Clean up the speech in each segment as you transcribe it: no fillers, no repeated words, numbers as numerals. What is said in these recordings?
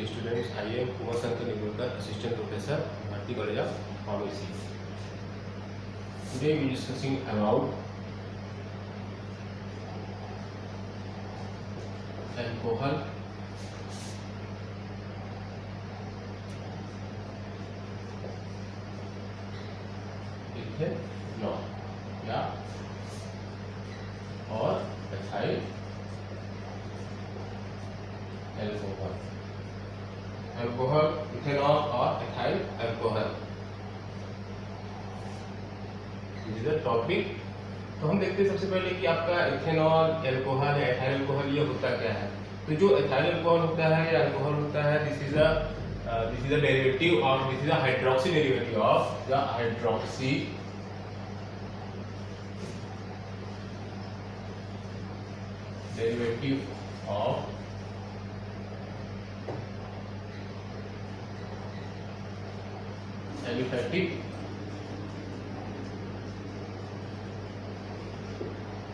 students. I am Kumar Shankar Nigurkar, Assistant Professor, Bharati College of Pharmacy. Today we are discussing about alcohol, ethanol या और ethyl alcohol, alcohol, ethanol और ethyl alcohol is the topic. तो हम देखते हैं सबसे पहले कि आपका इथेनॉल अल्कोहल या एथाइल अल्कोहल ये होता क्या है। तो जो एथाइल अल्कोहल होता है या अल्कोहल होता है, this is a derivative of, this is a hydroxy derivative of the hydroxy derivative of aliphatic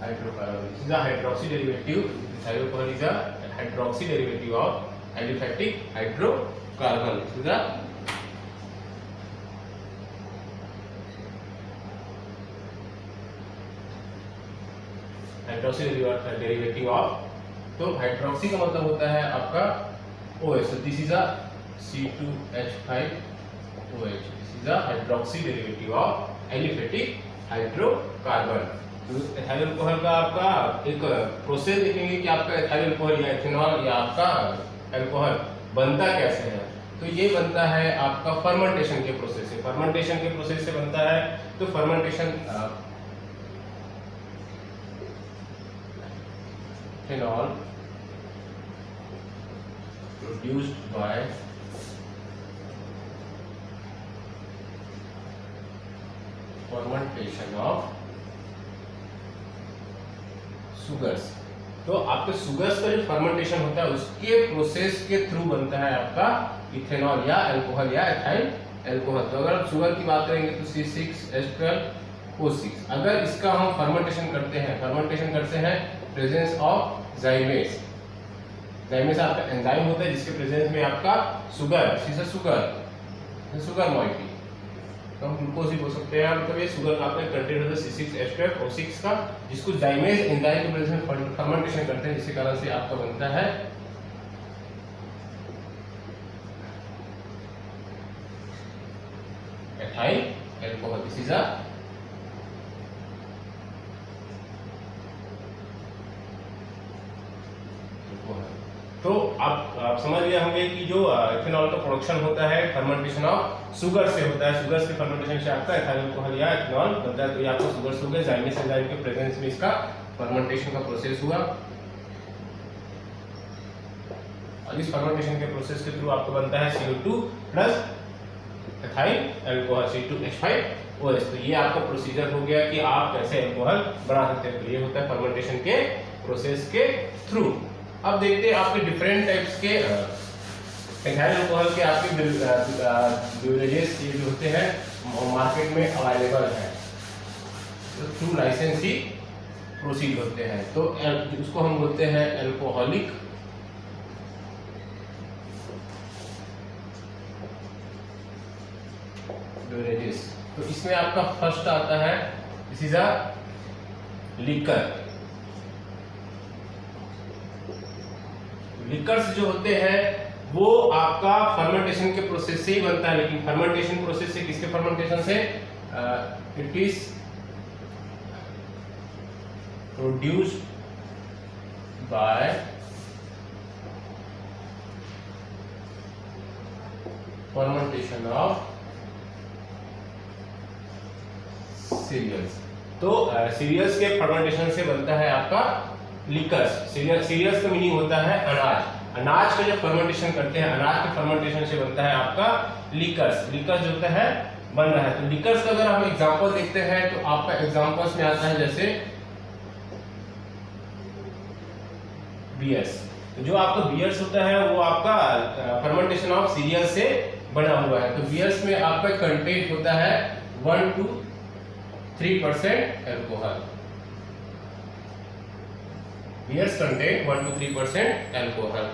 hydrocarbon. This is a hydroxy derivative. This alcohol is a hydroxy derivative of aliphatic hydrocarbon. This is a hydroxy derivative of, तो hydroxy का मतलब होता है आपका OH. So this is a C2H5OH. This is a hydroxy derivative of aliphatic hydrocarbon. तो ethyl alcohol का आपका एक प्रोसेस देखेंगे कि आपका एथाइल अल्कोहल या इथेनॉल या आपका अल्कोहल बनता कैसे है। तो ये बनता है आपका फर्मेंटेशन के प्रोसेस से, फर्मेंटेशन के प्रोसेस से बनता है। तो fermentation ethanol produced by fermentation of sugars. तो आपके सुगर्स का जो फर्मेंटेशन होता है उसके प्रोसेस के थ्रू बनता है आपका इथेनॉल या अल्कोहल या एथाइल अल्कोहल। तो अगर आप शुगर की बात करेंगे तो C6H12O6। अगर इसका हम फर्मेंटेशन करते हैं प्रेजेंस ऑफ जाइमेस। जाइमेस आपका एंजाइम होता है जिसके प्रेजेंस में आपका शुगर मॉलिक्यूल, तो हम ग्लूकोज ही बोल सकते हैं। मतलब ये शुगर का आपका कंटेंट होता है C6H12O6 का, जिसको जाइमेस एंजाइम के प्रेजेंस में फर्मेंटेशन करते हैं, जिसके कारण से आपका बनता है एथाइल अल्कोहल। दिस इज अ तो आप समझ गए होंगे कि जो इथेनॉल का प्रोडक्शन होता है फर्मेंटेशन ऑफ शुगर से होता है। शुगर के फर्मेंटेशन से आपका एथाइल अल्कोहल या इथेनॉल बनता है। तो ये आपका शुगर हो गया, जाइमेस एंजाइम के प्रेजेंस में इसका फर्मेंटेशन का प्रोसेस हुआ और इस फर्मेंटेशन के प्रोसेस के थ्रू आपको बनता है CO2 plus ethyl alcohol C2H5OH। तो ये आपका प्रोसीजर हो गया कि आप कैसे अल्कोहल बना सकते हैं। तो ये होता है फर्मेंटेशन के प्रोसेस के थ्रू। अब देखते हैं आपके डिफरेंट टाइप्स के एथाइल अल्कोहल के आपके बेवरेजेस ये जो होते हैं मार्केट में अवेलेबल है, तो थ्रू लाइसेंस ही प्रोसीड होते हैं। तो उसको हम बोलते हैं अल्कोहलिक बेवरेजेस। तो इसमें आपका फर्स्ट आता है, this is a liquor. Liquors जो होते हैं वो आपका फर्मेंटेशन के प्रोसेस से ही बनता है, लेकिन फर्मेंटेशन प्रोसेस से किसके फर्मेंटेशन से? It is produced by fermentation of cereals. तो सीरियल्स के फर्मेंटेशन से बनता है आपका लिकर्स। सीरियल्स का मीनिंग होता है अनाज। अनाज का जब फर्मेंटेशन करते हैं, अनाज के फर्मेंटेशन से बनता है आपका लिकर्स। लिकर्स जो होता है बन रहा है। तो लिकर्स का अगर हम एग्जांपल देखते हैं तो आपका एग्जांपल्स में आता है जैसे बियर्स। तो जो आपका बियर्स होता है वो आपका फर्मेंटेशन ऑफ सीरियल से बना हुआ है। तो बियर्स में आपका कंटेंट होता है 1 to 3% alcohol. Beers contain 1 to 3% alcohol.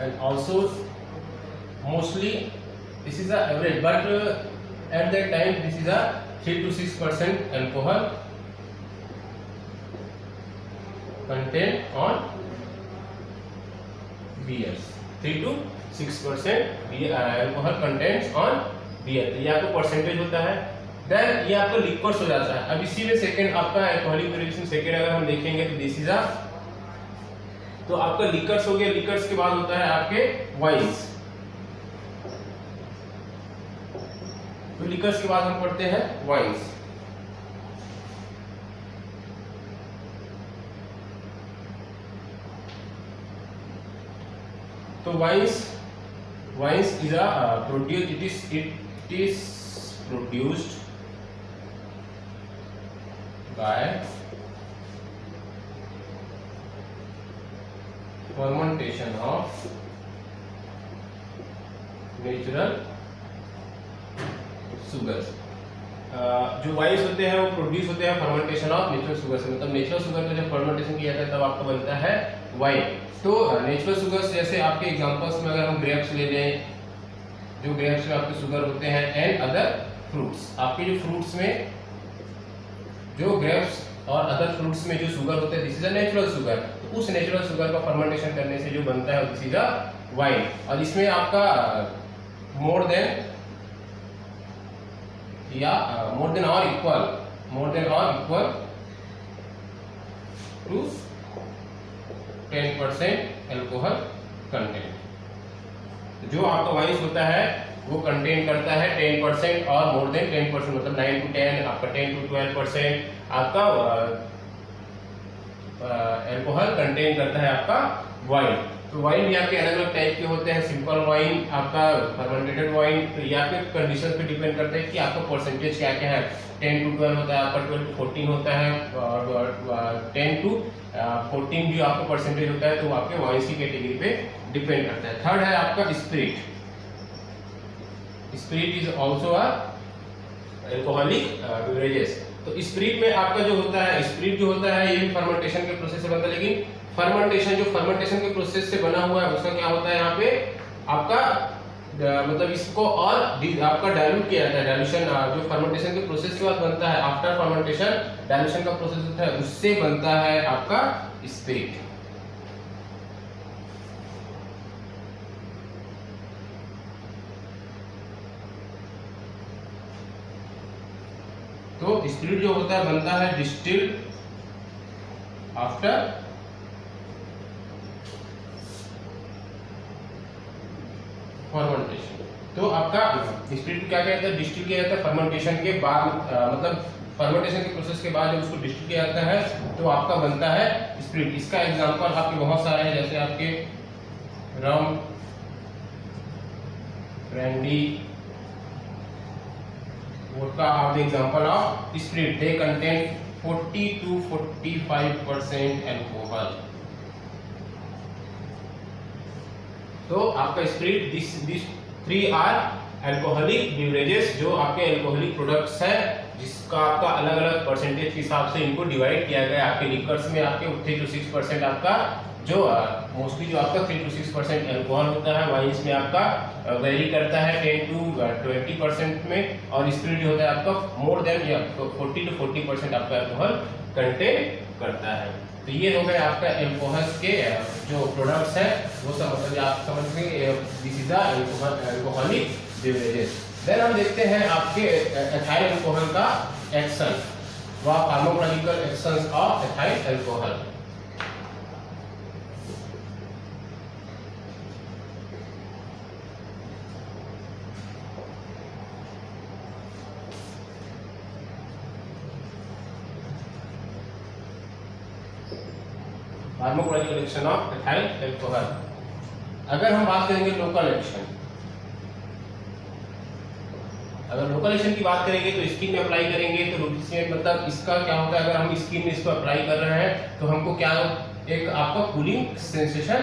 and also mostly this is the average, but at that time this is a 3 to 6% alcohol content on beers, 3 to 6% alcohol contents on beer। तो ये आपका percentage होता है। Then ये आपका liquors हो जाता है। अब इसी में सेकंड आपका अल्कोहलिक वेरिएशन सेकंड अगर हम देखेंगे तो दिस इज अ, तो आपका लिक्वर्स हो गया। लिक्वर्स के बाद होता है आपके वाइन्स। तो लिक्वर्स के बाद हम पढ़ते हैं वाइन्स। तो wines is a produce, it is produced by fermentation of natural sugars. जो वाइन्स होते हैं वो प्रोड्यूस होते हैं फर्मेंटेशन ऑफ नेचुरल शुगर से, मतलब नेचुरल शुगर का जब फर्मेंटेशन किया जाता है तब आपका बनता है वाइन। तो नेचुरल शुगर्स जैसे आपके एग्जांपल्स में अगर हम ग्रेप्स ले लें, जो ग्रेप्स में आपके शुगर होते हैं, एंड अदर फ्रूट्स, आपके जो फ्रूट्स में जो ग्रेप्स और अदर फ्रूट्स में जो शुगर होते हैं this is a natural sugar. तो उस नेचुरल शुगर का फर्मेंटेशन करने से जो बनता है दिस इज अ वाइन। और इसमें आपका मोर देन और इक्वल टू 10% अल्कोहल कंटेंट। जो आपका वाइन्स होता है वो कंटेन करता है 10% और मोर देन 10%, मतलब 9 to 10, आपका 10 to 12% आपका अल्कोहल कंटेन करता है आपका वाइन। तो वाइन भी आपके अलग अलग टाइप के होते हैं, सिंपल वाइन, आपका फर्मेंटेड वाइन। तो ये आपके कंडीशन पे डिपेंड करता है कि आपका परसेंटेज क्या क्या है। 10 to 12 होता है आपका, 12 to 14 होता है, और 10 to 14 भी आपका परसेंटेज होता है। तो वो आपके वाइन्स की कैटेगरी पे डिपेंड करता है। थर्ड है आपका spirit. Spirit is also a alcoholic beverages. तो स्पिरिट में आपका जो होता है, स्पिरिट जो होता है ये भी फर्मेंटेशन के प्रोसेस से बनता है, लेकिन फर्मेंटेशन के प्रोसेस से बना हुआ है उसका क्या होता है यहाँ पे आपका मतलब इसको और आपका डाइल्यूट किया जाता है। डाइल्यूशन जो फर्मेंटेशन के प्रोसेस के बाद बनता है, आफ्टर फर्मेंटेशन डाइल्यूशन का प्रोसेस होता है, उससे बनता है आपका स्पिरिट। तो स्पिरिट जो होता है बनता है डिस्टिल्ड आफ्टर फर्मेंटेशन। तो आपका स्पिरिट क्या कहता है, डिस्टिल किया जाता है फर्मेंटेशन के बाद, मतलब फर्मेंटेशन के प्रोसेस के बाद जब उसको डिस्टिल किया जाता है तो आपका बनता है स्पिरिट। इसका एग्जांपल आपके बहुत सारे हैं, जैसे आपके rum, brandy, vodka are the example of spirit. They contain 40 to 45% alcohol. तो आपका spirit, this 3 are alcoholic beverages, जो आपके अल्कोहलिक प्रोडक्ट्स है, जिसका आपका अलग अलग परसेंटेज के हिसाब से इनको डिवाइड किया गया है। आपके लिक्वर्स में आपके 3 to 6% आपका जो मोस्टली जो आपका 3 to 6% अल्कोहल होता है, वाइन्स में आपका वेरी करता है 10 to 20% में, और स्पिरिट जो होता है आपका मोर देन 40 to 40% आपका अल्कोहल कंटेन करता है। तो ये हो गए आपका अल्कोहल के जो प्रोडक्ट्स हैं वो सब, मतलब आप समझ गए this is alcoholic beverages. Then हम देखते हैं आपके एथाइल अल्कोहल का एक्शन व pharmacological actions of ethyl alcohol. Pharmacological action of ethyl alcohol. अगर हम बात करेंगे लोकल एक्शन, अगर लोकल एक्शन की बात करेंगे तो स्किन में अप्लाई करेंगे तो इसमें मतलब इसका क्या होता है, अगर हम स्किन में इसको अप्लाई कर रहे हैं तो हमको क्या एक आपका कूलिंग सेंसेशन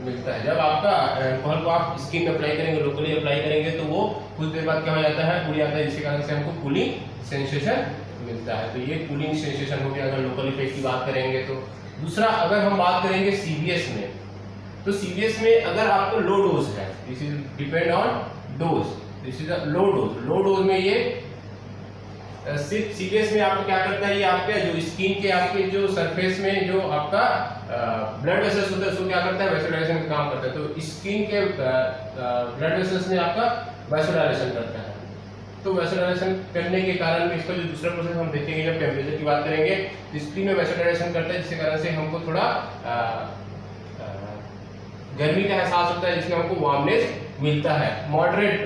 मिलता है। जब आपका अल्कोहल को आप स्किन में अप्लाई करेंगे, लोकली अप्लाई करेंगे तो वो कुछ देर बाद क्या हो जाता है, उड़ जाता है, जिसके कारण से हमको कूलिंग सेंसेशन मिलता है। तो ये कूलिंग सेंसेशन हो गया अगर लोकल इफेक्ट की बात करेंगे तो। दूसरा अगर हम बात करेंगे सीवीएस में, तो सीवीएस में अगर आपको लो डोज है, this is depend on dose, this is a low dose. Low dose में ये सिर्फ सीवीएस में आपको क्या करता है, ये आपके जो स्किन के आपके जो सरफेस में जो आपका ब्लड वेसल्स होता है उसको क्या करता है, वैसोडाइलेशन का काम करता है। तो स्किन के ब्लड वेसल्स में आपका वैसोडाइलेशन करता है। तो वैसोडाइलेशन करने के कारण इसका जो दूसरा प्रोसेस हम देखेंगे जब टेम्परेचर की बात करेंगे, तो स्किन में वैसोडाइलेशन करता है जिसके कारण से हमको थोड़ा गर्मी का एहसास होता है, जिसमें हमको वार्मनेस मिलता है। मॉडरेट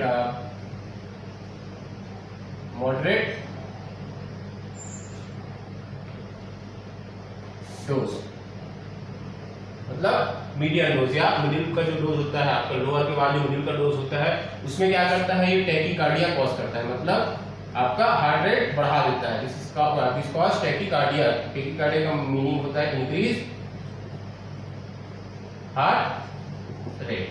डोज मतलब मीडियम डोज या मिडिल का जो डोज होता है, आपका लोअर के बाद जो मिडिल का डोज होता है उसमें क्या करता है, ये टैकीकार्डिया कॉज करता है, मतलब आपका हार्ट रेट बढ़ा देता है। This cause tachycardia. टैकीकार्डिया का मीनिंग होता है इंक्रीज हार्ट रेट।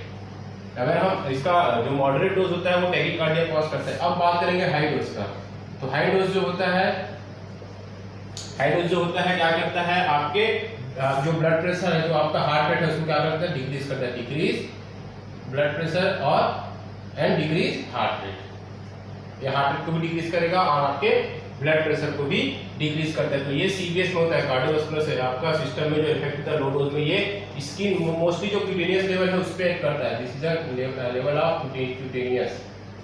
अगर हम इसका जो मॉडरेट डोज होता है वो टैकीकार्डिया कॉज करता है। अब बात करेंगे हाई डोज का। तो हाई डोज जो होता है क्या करता है, आपके जो ब्लड प्रेशर है, जो आपका हार्ट रेट है उसको क्या करता है, डिक्रीज करता है। डिक्रीज ब्लड प्रेशर और एंड डिक्रीज हार्ट रेट। ये हार्ट रेट को भी डिक्रीज करेगा और आपके ब्लड प्रेशर को भी डिक्रीज करता है। तो ये सीवीएस में होता है, कार्डियोवास्कुलर से आपका सिस्टम में जो इफेक्ट होता है लो डोज में, ये स्किन मोस्टली जो क्यूटेनियस लेवल है उस पे एक्ट करता है। This is the level of cutaneous.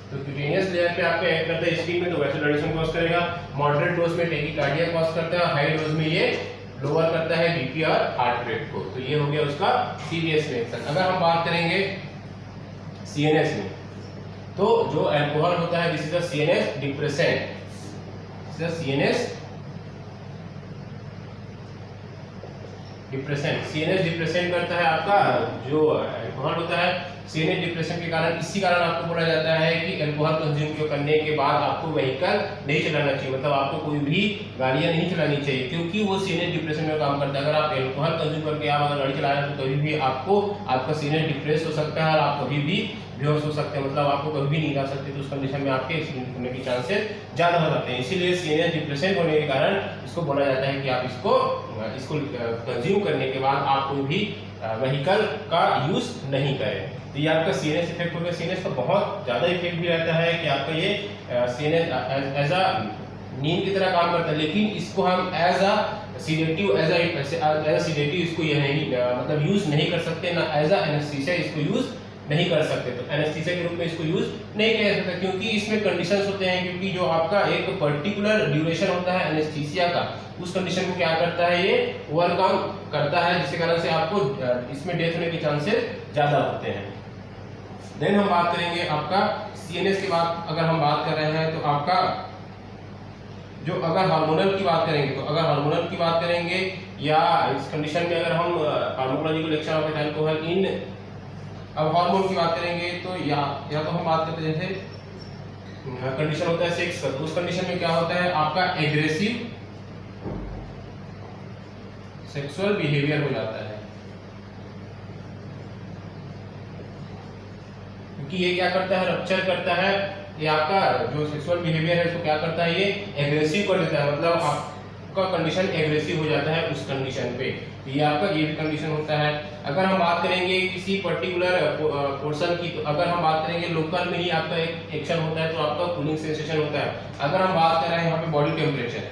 तो क्यूटेनियस लेयर पे आपका एक्ट करता है स्किन में, तो वैसोडाइलेशन कॉज करेगा। मॉडरेट डोज में टैकीकार्डिया कॉज करता है, हाई डोज में ये लोअर करता है बीपी और हार्ट रेट को। तो ये हो गया उसका सीवीएस रिएक्शन। अगर हम बात करेंगे सीएनएस में, तो जो अल्कोहल होता है this is the CNS depressant. CNS depressant करता है आपका जो अल्कोहल होता है। सीएनएस डिप्रेशन के कारण, इसी कारण आपको बोला जाता है कि अल्कोहल कंज्यूम करने के बाद आपको व्हीकल नहीं चलाना चाहिए, मतलब आपको कोई भी गाड़ियां नहीं चलानी चाहिए, क्योंकि वो सीएनएस डिप्रेशन में काम करता है। अगर आप अल्कोहल कंज्यूम करके आप अगर गाड़ी चला रहे हैं तो कभी भी आपका सीएनएस डिप्रेस हो सकता है और आप कभी भी बेहोश हो सकते हैं, मतलब आपको कभी भी नहीं ला सकते। तो उस कंडीशन में आपके एक्सीडेंट होने के चांसेस ज्यादा हो जाते हैं। इसीलिए सीएनएस डिप्रेशन होने के कारण इसको बोला जाता है कि आप इसको कंज्यूम करने के बाद आप कोई भी व्हीकल का यूज नहीं करें। तो ये आपका सीएनएस इफेक्ट हो गया। सीएनएस का बहुत ज्यादा इफेक्ट भी रहता है कि आपका ये सीएनएस एज अ नींद की तरह काम करता है, लेकिन इसको हम एज अ सीडेटिव इसको ये नहीं मतलब यूज नहीं कर सकते, ना एज अ एनेस्थीसिया इसको यूज नहीं कर सकते। तो एनेस्थीसिया के रूप में इसको यूज नहीं किया जा सकता, क्योंकि इसमें कंडीशंस होते हैं, क्योंकि जो आपका एक पर्टिकुलर ड्यूरेशन होता है एनेस्थीसिया का, उस कंडीशन को क्या करता है, ये ओवरकम करता है, जिसके कारण से आपको इसमें डेथ होने के चांसेस ज्यादा होते हैं। देन हम बात करेंगे आपका सीएनएस के बाद, अगर हम बात कर रहे हैं तो आपका जो अगर हार्मोनल की बात करेंगे, या इस कंडीशन में अगर हम फार्माकोलॉजिकल एक्शन ऑफ अल्कोहल इन, अब हार्मोन की बात करेंगे तो या तो हम बात करते हैं जैसे कंडीशन होता है सेक्स का, तो उस कंडीशन में क्या होता है, आपका एग्रेसिव सेक्सुअल बिहेवियर हो जाता है, क्योंकि ये क्या करता है, रप्चर करता है। ये आपका जो सेक्सुअल बिहेवियर है इसको क्या करता है, ये एग्रेसिव कर देता है, मतलब आपका कंडीशन एग्रेसिव हो जाता है उस कंडीशन पे। ये आपका ये कंडीशन होता है। अगर हम बात करेंगे किसी पर्टिकुलर पोर्शन की, तो अगर हम बात करेंगे लोकल में ही आपका एक एक्शन होता है, तो आपका कूलिंग सेंसेशन होता है। अगर हम बात कर रहे हैं यहाँ पे बॉडी टेम्परेचर,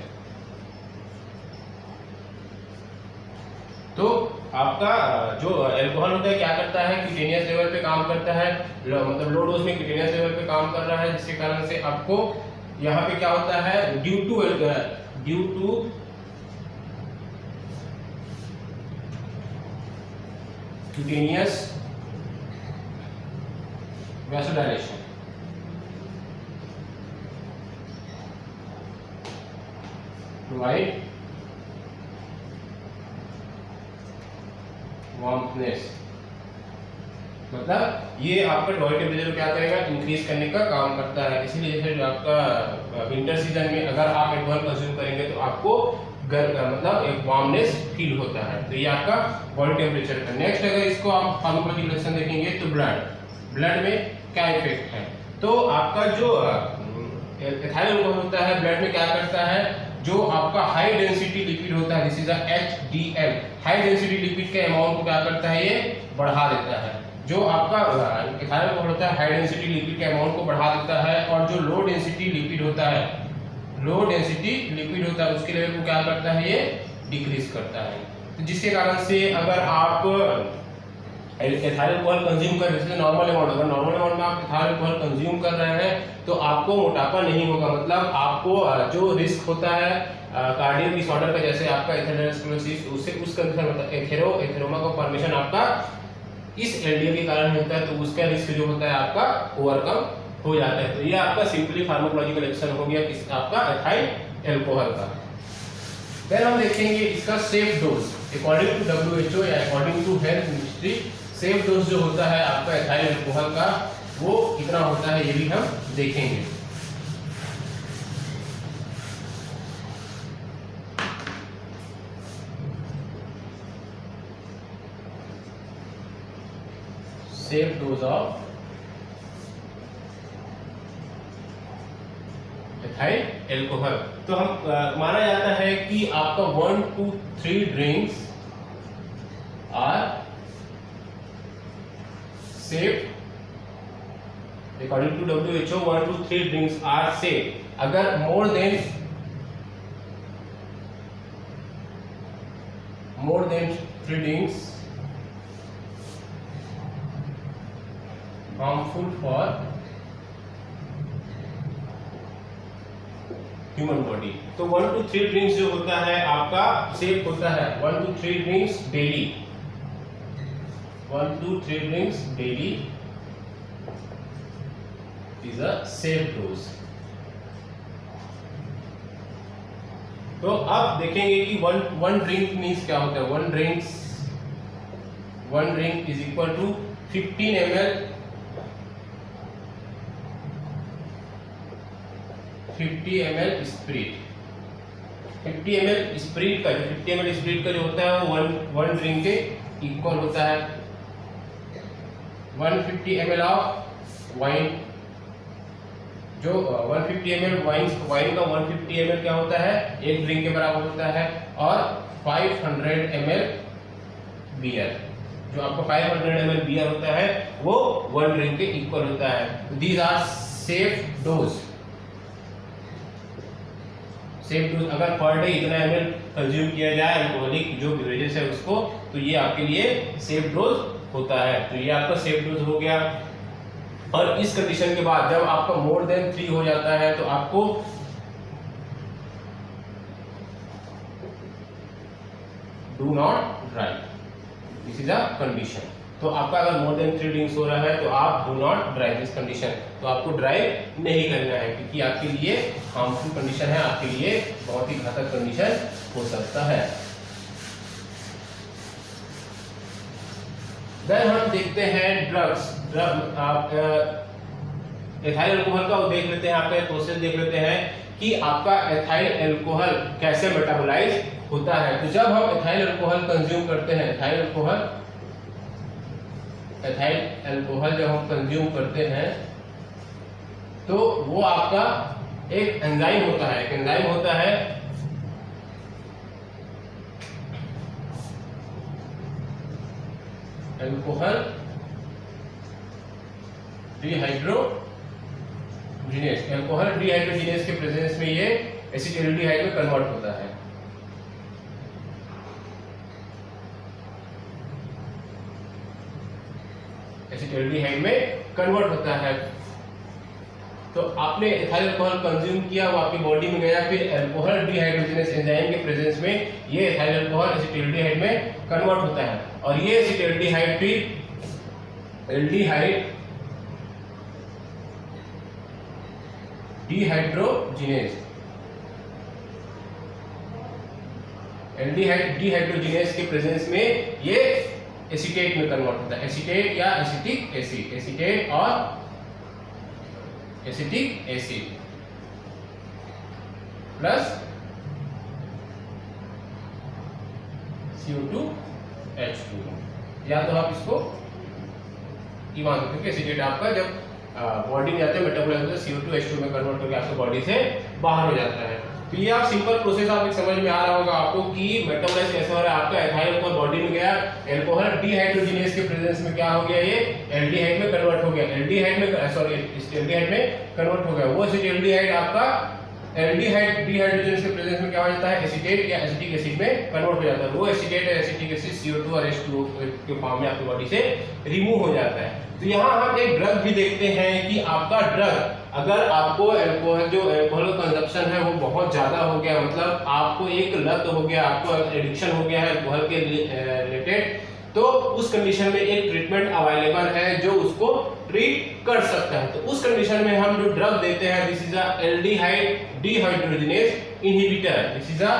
तो आपका जो अल्कोहल होता है क्या करता है, क्यूटेनियस लेवल पे काम करता है, मतलब लो डोज में क्यूटेनियस लेवल पे काम कर रहा है, जिसके कारण से आपको यहाँ पे क्या होता है, due to cutaneous vasodilation, provide warmness, मतलब ये आपका बॉडी टेम्परेचर को क्या करेगा, इंक्रीज करने का काम करता है। इसीलिए जैसे आपका विंटर सीजन में अगर आप अल्कोहल कंज्यूम करेंगे तो आपको मतलब एक वार्मनेस फील होता है। तो ये आपका बॉडी टेम्परेचर का। नेक्स्ट अगर इसको आप फार्माकोलॉजिकल एक्शन देखेंगे तो ब्लड में क्या इफेक्ट है, तो आपका जो एथाइल अल्कोहल होता है ब्लड में क्या करता है, जो आपका हाई डेंसिटी लिपिड होता है, this is HDL, high density lipid के अमाउंट को क्या करता है, ये बढ़ा देता है। जो आपका इथाइल अल्कोहल होता है हाई डेंसिटी लिपिड के अमाउंट को बढ़ा देता है, और जो लो डेंसिटी लिपिड होता है, लो डेंसिटी लिपिड होता है उसके लेवल को क्या करता है, ये डिक्रीज करता है। तो जिसके कारण से अगर आप एथाइल अल्कोहल कंज्यूम कर रहे हैं नॉर्मल अमाउंट, अगर नॉर्मल अमाउंट में आप एथाइल अल्कोहल कंज्यूम कर रहे हैं तो आपको मोटापा नहीं होगा, मतलब आपको जो रिस्क होता है कार्डियक डिसऑर्डर का, जैसे आपका एथेरोस्क्लेरोसिस, उससे उस कंडीशन होता है एथेरोमा का फॉर्मेशन आपका इस एलडीएल के कारण होता है, तो उसका रिस्क जो होता है आपका ओवरकम हो जाता है। तो ये आपका सिंपली फार्माकोलॉजिकल एक्शन हो गया किस आपका एथाइल अल्कोहल का। फिर हम देखेंगे इसका safe dose. According to WHO या according to health ministry, safe dose जो होता है आपका एथाइल अल्कोहल का वो कितना होता है, ये भी हम देखेंगे। Safe dose of ethyl alcohol, तो हम माना जाता है कि आपका 1 to 3 drinks are safe. According to WHO 1 to 3 drinks are safe. अगर more than 3 drinks harmful for human body. तो 1 to 3 ड्रिंक्स जो होता है आपका सेफ होता है। 1 to 3 drinks daily, 1 to 3 drinks daily is a safe dose. तो अब देखेंगे कि वन ड्रिंक मीन्स क्या होता है। One drink is equal to 15 ml 50 ml spirit. 50 ml spirit का जो 50 ml स्प्रिट का जो होता है वो वन ड्रिंक के इक्वल होता है। 150 ml ऑफ वाइन, जो 150 ml वाइन का 150 ml क्या होता है, एक ड्रिंक के बराबर होता है। और 500 ml बियर, जो आपको 500 ml बियर होता है वो 1 ड्रिंक के इक्वल होता है। These are safe dose. Safe dose अगर पर डे इतना ml कंज्यूम किया जाए अल्कोहलिक जो बेवरेजेस है उसको, तो ये आपके लिए सेफ डोज होता है। तो ये आपका सेफ डोज हो गया। और इस कंडीशन के बाद जब आपका मोर देन 3 हो जाता है तो आपको do not drive, this is a condition. तो आपका अगर मोर देन 3 ड्रिंक्स हो रहा है तो आप do not drive this condition, तो आपको ड्राइव नहीं करना है क्योंकि आपके लिए हार्मफुल कंडीशन है, आपके लिए बहुत ही घातक कंडीशन हो सकता है। देन हम देखते हैं ड्रग्स। आप एथाइल अल्कोहल का देख लेते हैं, आपका प्रोसेस देख लेते हैं कि आपका एथाइल अल्कोहल कैसे मेटाबोलाइज होता है। तो जब हम एथाइल अल्कोहल कंज्यूम करते हैं, एथाइल अल्कोहल जब हम कंज्यूम करते हैं तो वो आपका एक एंजाइम होता है, अल्कोहल डिहाइड्रोजिनेस। अल्कोहल डिहाइड्रोजिनेस के प्रेजेंस में ये एसिटिल्डिहाइड में कन्वर्ट होता है। एसिटिल्डिहाइड में कन्वर्ट होता है। तो आपने एथाइल अल्कोहल कंज्यूम किया, वो आपकी बॉडी में गया, फिर अल्कोहल डिहाइड्रोजिनेस एंजाइम के प्रेजेंस में ये एथाइल अल्कोहल एसिटिल्डिहाइड में कन्वर्ट होता है। और ये एसिटिल्डिहाइड फिर एल्डिहाइड डिहाइड्रोजिनेस, एल्डिहाइड डिहाइड्रोजिनेस के प्रेजेंस में ये एसीटेट में कन्वर्ट होता है। एसीटेट या एसिटिक एसिड, एसीटेट और एसिटिक एसिड प्लस CO2H2। या तो आप इसको मान सकते हो कि एसिटेट आपका जब बॉडी में जाता है मेटाबोलाइज होता है CO2H2 में कन्वर्ट होकर आपके बॉडी से बाहर हो जाता है। तो ये आप सिंपल प्रोसेस आप समझ में आ रहा होगा आपको कि मेटाबोलाइज कैसे हो रहा है। आपका एथाइल अल्कोहल बॉडी में गया, अल्कोहल डिहाइड्रोजिनेज के प्रेजेंस में क्या हो गया, ये एल्डिहाइड में कन्वर्ट हो गया, एल्डिहाइड में एल्डिहाइड में कन्वर्ट हो गया। वो एसिटाल्डिहाइड आपका एल्डिहाइड डिहाइड्रोजनेज के प्रेजेंस में क्या हो जाता है, एसीटेट या एसिटिक एसिड में कन्वर्ट हो जाता है। वो एसीटेट या एसिटिक एसिड CO2 और H2O के फॉर्म में आपकी बॉडी से रिमूव हो जाता है। तो यहाँ हम एक ड्रग भी देखते हैं कि आपका ड्रग अगर आपको अल्कोहल जो अल्कोहल कंजप्शन है वो बहुत ज्यादा हो गया, मतलब आपको एक लत हो गया, आपको एडिक्शन हो गया है अल्कोहल के रिलेटेड, तो उस कंडीशन में एक ट्रीटमेंट अवेलेबल है जो उसको ट्रीट कर सकता है। तो उस कंडीशन में हम जो ड्रग देते हैं, this is a aldehyde dehydrogenase inhibitor. This is a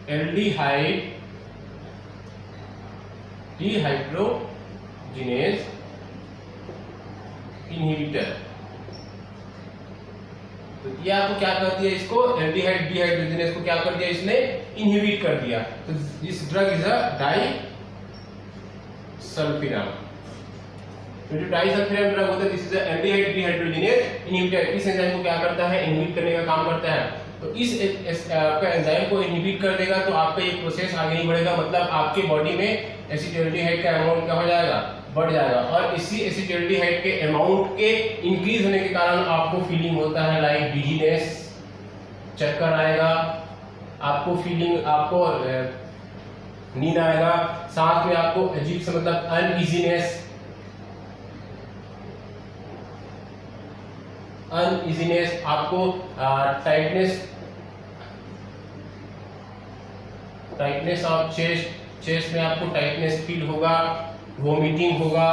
aldehyde dehydrogenase inhibitor. तो ये आपको क्या कर दिया, इसको एल्डिहाइड डिहाइड्रोजिनेज को क्या कर दिया, इसने इनहिबिट कर दिया। तो this drug is a disulfiram. तो जो डाइसल्फिराम ड्रग होता है, this is a aldehyde dehydrogenase inhibitor. इस एंजाइम को क्या करता है, इनहिबिट करने का काम करता है। तो इस आपका एंजाइम को इनहिबिट कर देगा तो आपका ये प्रोसेस आगे नहीं बढ़ेगा, मतलब आपके बॉडी में एसिटाल्डिहाइड का अमाउंट क्या हो जाएगा, बढ़ जाएगा। और इसी एसिटाल्डिहाइड के अमाउंट के इंक्रीज होने के कारण आपको फीलिंग होता है लाइक डिजीनेस, चक्कर आएगा, आपको फीलिंग, आपको नींद आएगा, साथ में आपको अजीब से मतलब अनइजीनेस, आपको टाइटनेस ऑफ चेस्ट में आपको टाइटनेस फील होगा, वोमिटिंग होगा,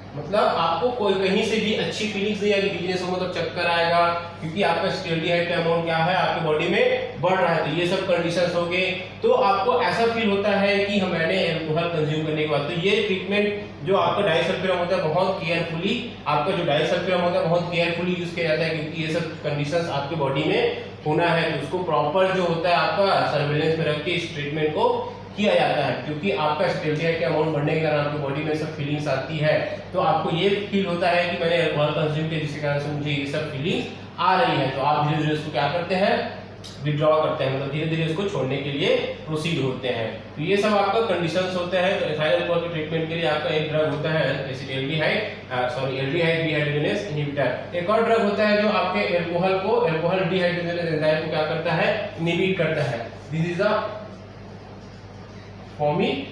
मतलब आपको कोई कहीं से भी अच्छी फीलिंग्स नहीं आएगी, डिजीनेस हो मतलब चक्कर आएगा, क्योंकि आपका एसिटाल्डिहाइड का अमाउंट क्या है आपकी बॉडी में बढ़ रहा है। तो ये सब कंडीशंस हो गए, तो आपको ऐसा फील होता है कि मैंने अल्कोहल कंज्यूम करने के बाद। तो ये ट्रीटमेंट जो आपका डाइसल्फिराम होता है बहुत केयरफुली, आपका जो डाइसल्फिराम होता है बहुत केयरफुली यूज किया जाता है, क्योंकि ये सब कंडीशंस आपके बॉडी में होना है। तो उसको प्रॉपर जो होता है आपका सर्विलेंस में रख के इस ट्रीटमेंट को किया जाता है, क्योंकि आपका एसिटाल्डिहाइड के अमाउंट बढ़ने के कारण आपकी बॉडी में सब फीलिंग्स आती है। तो आपको ये फील होता है कि मैंने अल्कोहल कंज्यूम किया जिसके कारण से मुझे ये सब फीलिंग्स आ रही है। तो आप धीरे धीरे उसको क्या करते हैं, विड्रॉ करते हैं, मतलब धीरे धीरे उसको छोड़ने के लिए प्रोसीड होते हैं। तो ये सब आपका कंडीशंस होते हैं। तो एथाइल अल्कोहल के ट्रीटमेंट के लिए आपका एक ड्रग होता है एल्डिहाइड डिहाइड्रोजिनेज इनहिबिटर। एक और ड्रग होता है जो आपके अल्कोहल डिहाइड्रोजिनेज एंजाइम को क्या करता है, इनहिबिट करता है। दिस इज अ फॉर्मिफिजोल।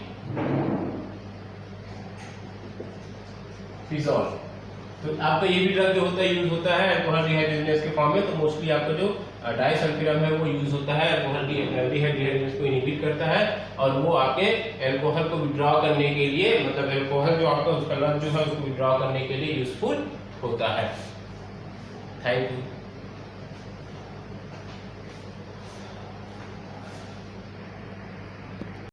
तो आपका ये भी ड्रग जो होता है यूज होता है अल्कोहल डिहाइड्रोजिनेज के फॉर्म में। तो मोस्टली आपका जो डाइसल्फिराम है वो यूज होता है, अल्कोहल डिहाइड्रोजिनेज को इनहिबिट करता है, और वो आपके अल्कोहल को विड्रॉ करने के लिए, मतलब अल्कोहल जो आपका उसका लत जो है उसको विड्रॉ करने के लिए यूजफुल होता है। Thank you.